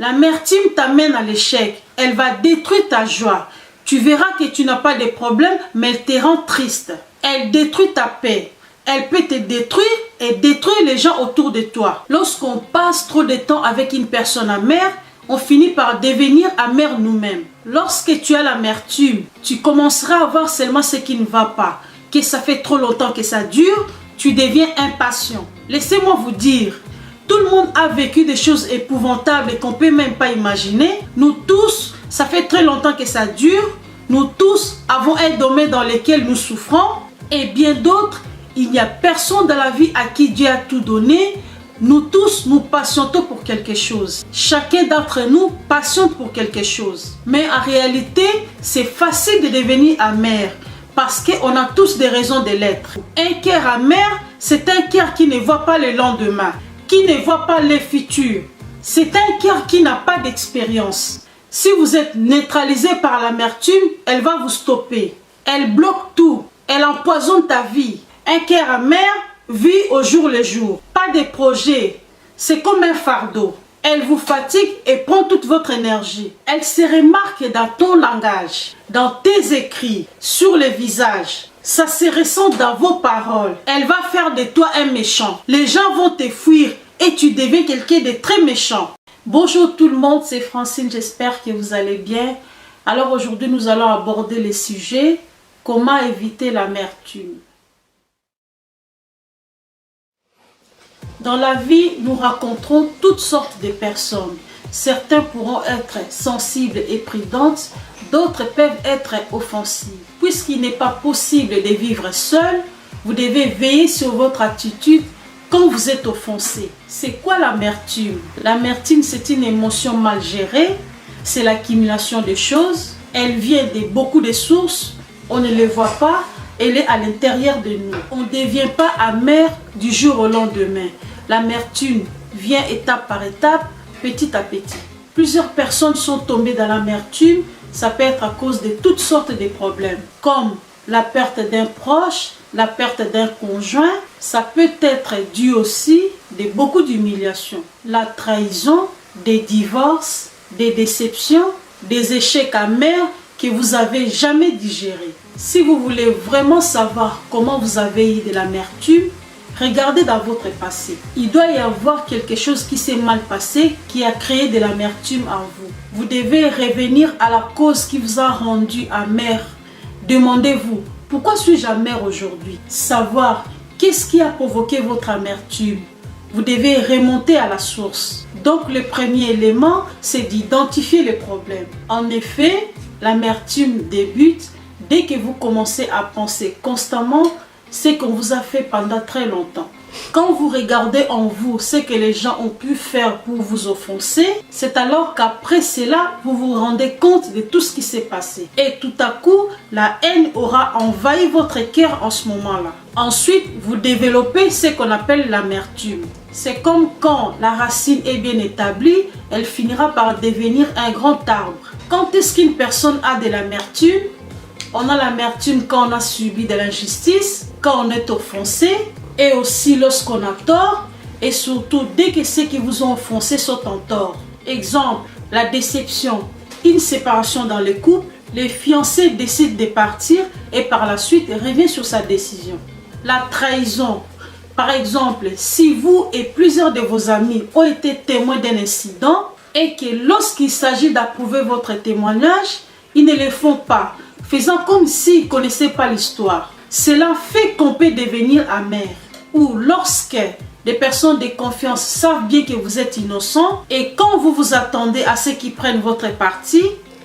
L'amertume t'amène à l'échec. Elle va détruire ta joie. Tu verras que tu n'as pas de problème, mais elle te rend triste. Elle détruit ta paix. Elle peut te détruire et détruire les gens autour de toi. Lorsqu'on passe trop de temps avec une personne amère, on finit par devenir amer nous-mêmes. Lorsque tu as l'amertume, tu commenceras à voir seulement ce qui ne va pas. Que ça fait trop longtemps que ça dure, tu deviens impatient. Laissez-moi vous dire, tout le monde a vécu des choses épouvantables et qu'on ne peut même pas imaginer. Nous tous, ça fait très longtemps que ça dure. Nous tous avons un domaine dans lequel nous souffrons. Et bien d'autres, il n'y a personne dans la vie à qui Dieu a tout donné. Nous tous, nous patientons pour quelque chose. Chacun d'entre nous patiente pour quelque chose. Mais en réalité, c'est facile de devenir amer. Parce qu'on a tous des raisons de l'être. Un cœur amer, c'est un cœur qui ne voit pas le lendemain, qui ne voit pas le futur. C'est un cœur qui n'a pas d'expérience. Si vous êtes neutralisé par l'amertume, elle va vous stopper. Elle bloque tout. Elle empoisonne ta vie. Un cœur amer vit au jour le jour. Pas de projet. C'est comme un fardeau. Elle vous fatigue et prend toute votre énergie. Elle se remarque dans ton langage, dans tes écrits, sur le visage. Ça se ressent dans vos paroles. Elle va faire de toi un méchant. Les gens vont te fuir et tu deviens quelqu'un de très méchant. Bonjour tout le monde, c'est Francine, j'espère que vous allez bien. Alors aujourd'hui, nous allons aborder le sujet « Comment éviter l'amertume ». Dans la vie, nous rencontrons toutes sortes de personnes. Certains pourront être sensibles et prudentes, d'autres peuvent être offensives. Puisqu'il n'est pas possible de vivre seul, vous devez veiller sur votre attitude quand vous êtes offensé. C'est quoi l'amertume? L'amertume, c'est une émotion mal gérée, c'est l'accumulation de choses. Elle vient de beaucoup de sources, on ne les voit pas, elle est à l'intérieur de nous. On ne devient pas amer du jour au lendemain. L'amertume vient étape par étape, petit à petit. Plusieurs personnes sont tombées dans l'amertume. Ça peut être à cause de toutes sortes de problèmes, comme la perte d'un proche, la perte d'un conjoint. Ça peut être dû aussi de beaucoup d'humiliations. La trahison, des divorces, des déceptions, des échecs amers que vous n'avez jamais digérés. Si vous voulez vraiment savoir comment vous avez eu de l'amertume, regardez dans votre passé. Il doit y avoir quelque chose qui s'est mal passé, qui a créé de l'amertume en vous. Vous devez revenir à la cause qui vous a rendu amer. Demandez-vous, pourquoi suis-je amer aujourd'hui? Savoir qu'est-ce qui a provoqué votre amertume. Vous devez remonter à la source. Donc le premier élément, c'est d'identifier le problème. En effet, l'amertume débute dès que vous commencez à penser constamment ce qu'on vous a fait pendant très longtemps. Quand vous regardez en vous ce que les gens ont pu faire pour vous offenser, c'est alors qu'après cela, vous vous rendez compte de tout ce qui s'est passé. Et tout à coup, la haine aura envahi votre cœur en ce moment-là. Ensuite, vous développez ce qu'on appelle l'amertume. C'est comme quand la racine est bien établie, elle finira par devenir un grand arbre. Quand est-ce qu'une personne a de l'amertume? On a l'amertume quand on a subi de l'injustice, quand on est offensé, et aussi lorsqu'on a tort, et surtout dès que ceux qui vous ont offensé sont en tort. Exemple, la déception, une séparation dans le couple, les fiancés décident de partir et par la suite revient sur sa décision. La trahison, par exemple, si vous et plusieurs de vos amis ont été témoins d'un incident et que lorsqu'il s'agit d'approuver votre témoignage, ils ne le font pas, faisant comme s'ils ne connaissaient pas l'histoire. Cela fait qu'on peut devenir amer. Ou lorsque des personnes de confiance savent bien que vous êtes innocent et quand vous vous attendez à ce qu'ils prennent votre parti,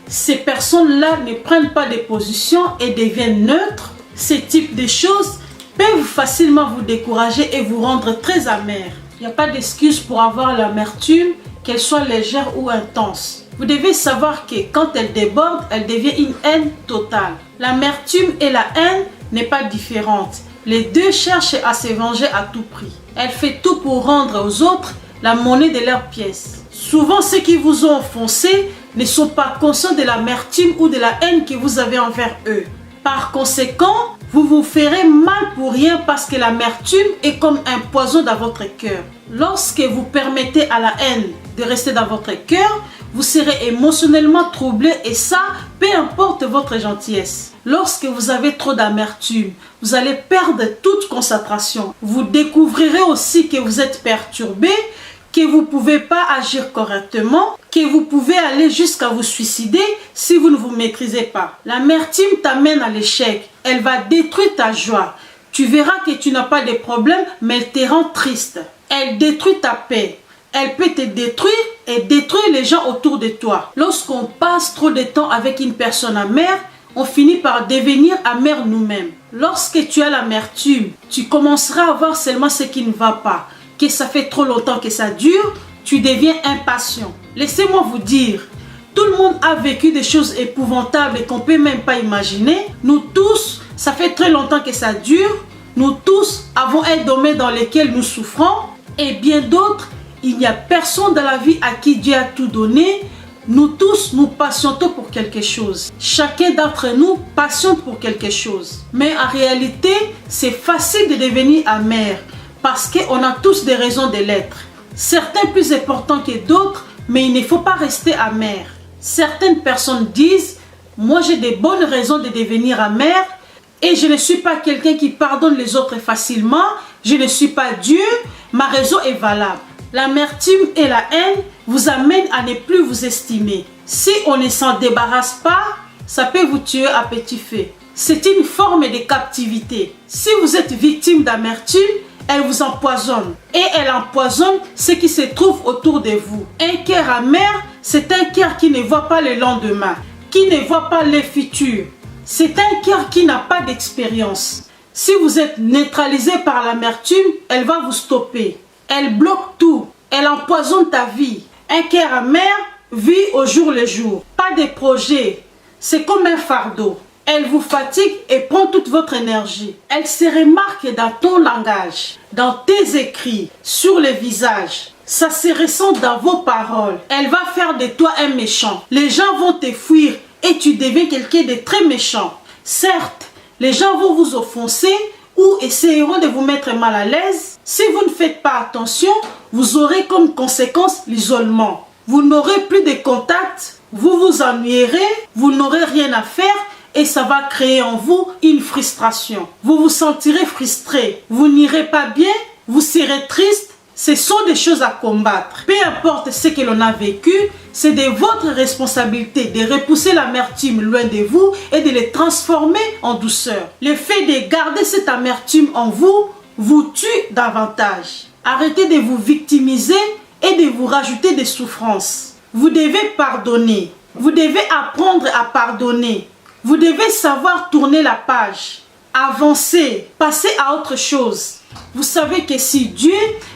ces personnes-là ne prennent pas de position et deviennent neutres. Ce type de choses peuvent facilement vous décourager et vous rendre très amer. Il n'y a pas d'excuse pour avoir l'amertume, qu'elle soit légère ou intense. Vous devez savoir que quand elle déborde, elle devient une haine totale. L'amertume et la haine n'est pas différente. Les deux cherchent à se venger à tout prix. Elle fait tout pour rendre aux autres la monnaie de leurs pièces. Souvent, ceux qui vous ont offensé ne sont pas conscients de l'amertume ou de la haine que vous avez envers eux. Par conséquent, vous vous ferez mal pour rien parce que l'amertume est comme un poison dans votre cœur. Lorsque vous permettez à la haine de rester dans votre cœur, vous serez émotionnellement troublé et ça, peu importe votre gentillesse. Lorsque vous avez trop d'amertume, vous allez perdre toute concentration. Vous découvrirez aussi que vous êtes perturbé, que vous ne pouvez pas agir correctement, que vous pouvez aller jusqu'à vous suicider si vous ne vous maîtrisez pas. L'amertume t'amène à l'échec. Elle va détruire ta joie. Tu verras que tu n'as pas de problème, mais elle te rend triste. Elle détruit ta paix. Elle peut te détruire et détruire les gens autour de toi. Lorsqu'on passe trop de temps avec une personne amère, on finit par devenir amer nous-mêmes. Lorsque tu as l'amertume, tu commenceras à voir seulement ce qui ne va pas. Que ça fait trop longtemps que ça dure, tu deviens impatient. Laissez-moi vous dire, tout le monde a vécu des choses épouvantables et qu'on ne peut même pas imaginer. Nous tous, ça fait très longtemps que ça dure. Nous tous avons un domaine dans lequel nous souffrons. Et bien d'autres, il n'y a personne dans la vie à qui Dieu a tout donné. Nous tous, nous patientons pour quelque chose. Chacun d'entre nous patiente pour quelque chose. Mais en réalité, c'est facile de devenir amer. Parce qu'on a tous des raisons de l'être. Certains plus importants que d'autres, mais il ne faut pas rester amer. Certaines personnes disent, moi j'ai des bonnes raisons de devenir amer et je ne suis pas quelqu'un qui pardonne les autres facilement, je ne suis pas Dieu, ma raison est valable. L'amertume et la haine vous amènent à ne plus vous estimer. Si on ne s'en débarrasse pas, ça peut vous tuer à petit feu. C'est une forme de captivité. Si vous êtes victime d'amertume, elle vous empoisonne et elle empoisonne ce qui se trouve autour de vous. Un cœur amer, c'est un cœur qui ne voit pas le lendemain, qui ne voit pas le futur. C'est un cœur qui n'a pas d'expérience. Si vous êtes neutralisé par l'amertume, elle va vous stopper. Elle bloque tout. Elle empoisonne ta vie. Un cœur amer vit au jour le jour. Pas de projet. C'est comme un fardeau. Elle vous fatigue et prend toute votre énergie. Elle se remarque dans ton langage, dans tes écrits, sur le visage. Ça se ressent dans vos paroles. Elle va faire de toi un méchant. Les gens vont te fuir et tu deviens quelqu'un de très méchant. Certes, les gens vont vous offenser ou essayeront de vous mettre mal à l'aise. Si vous ne faites pas attention, vous aurez comme conséquence l'isolement. Vous n'aurez plus de contact, vous vous ennuierez, vous n'aurez rien à faire. Et ça va créer en vous une frustration. Vous vous sentirez frustré. Vous n'irez pas bien. Vous serez triste. Ce sont des choses à combattre. Peu importe ce que l'on a vécu, c'est de votre responsabilité de repousser l'amertume loin de vous et de les transformer en douceur. Le fait de garder cette amertume en vous, vous tue davantage. Arrêtez de vous victimiser et de vous rajouter des souffrances. Vous devez pardonner. Vous devez apprendre à pardonner. Vous devez savoir tourner la page, avancer, passer à autre chose. Vous savez que si Dieu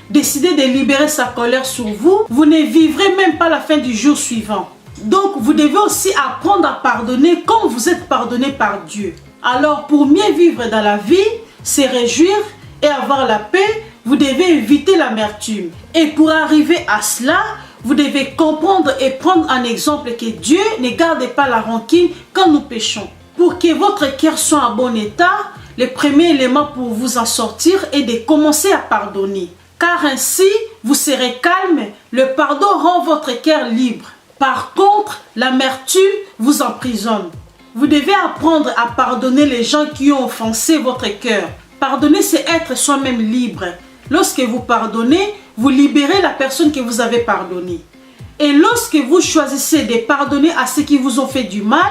décidait de libérer sa colère sur vous, vous ne vivrez même pas la fin du jour suivant. Donc vous devez aussi apprendre à pardonner comme vous êtes pardonné par Dieu. Alors pour mieux vivre dans la vie, se réjouir et avoir la paix, vous devez éviter l'amertume. Et pour arriver à cela, vous devez comprendre et prendre un exemple que Dieu ne garde pas la rancune quand nous péchons. Pour que votre cœur soit en bon état, le premier élément pour vous en sortir est de commencer à pardonner. Car ainsi, vous serez calme, le pardon rend votre cœur libre. Par contre, l'amertume vous emprisonne. Vous devez apprendre à pardonner les gens qui ont offensé votre cœur. Pardonner, c'est être soi-même libre. Lorsque vous pardonnez, vous libérez la personne que vous avez pardonnée. Et lorsque vous choisissez de pardonner à ceux qui vous ont fait du mal,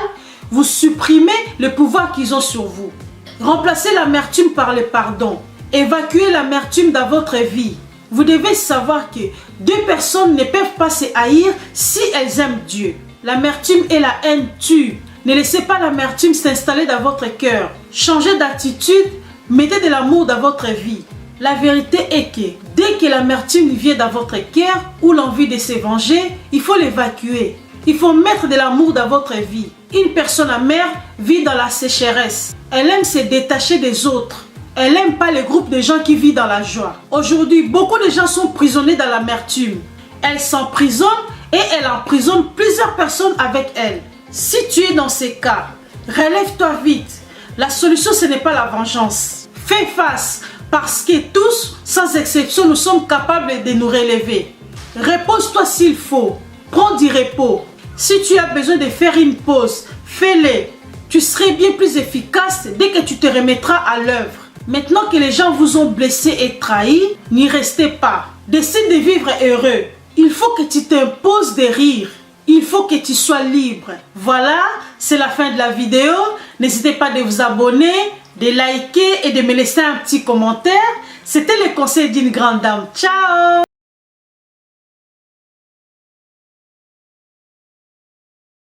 vous supprimez le pouvoir qu'ils ont sur vous. Remplacez l'amertume par le pardon. Évacuez l'amertume dans votre vie. Vous devez savoir que deux personnes ne peuvent pas se haïr si elles aiment Dieu. L'amertume et la haine tuent. Ne laissez pas l'amertume s'installer dans votre cœur. Changez d'attitude, mettez de l'amour dans votre vie. La vérité est que dès que l'amertume vient dans votre cœur ou l'envie de se venger, il faut l'évacuer. Il faut mettre de l'amour dans votre vie. Une personne amère vit dans la sécheresse. Elle aime se détacher des autres. Elle n'aime pas les groupes de gens qui vivent dans la joie. Aujourd'hui, beaucoup de gens sont prisonniers dans l'amertume. Elle s'emprisonne et elle emprisonne plusieurs personnes avec elle. Si tu es dans ces cas, relève-toi vite. La solution, ce n'est pas la vengeance. Fais face, parce que tous, sans exception, nous sommes capables de nous relever. Repose-toi s'il faut. Prends du repos. Si tu as besoin de faire une pause, fais-le. Tu serais bien plus efficace dès que tu te remettras à l'œuvre. Maintenant que les gens vous ont blessé et trahi, n'y restez pas. Décide de vivre heureux. Il faut que tu t'imposes de rire. Il faut que tu sois libre. Voilà, c'est la fin de la vidéo. N'hésitez pas de vous abonner, de liker et de me laisser un petit commentaire. C'était le conseil d'une grande dame. Ciao!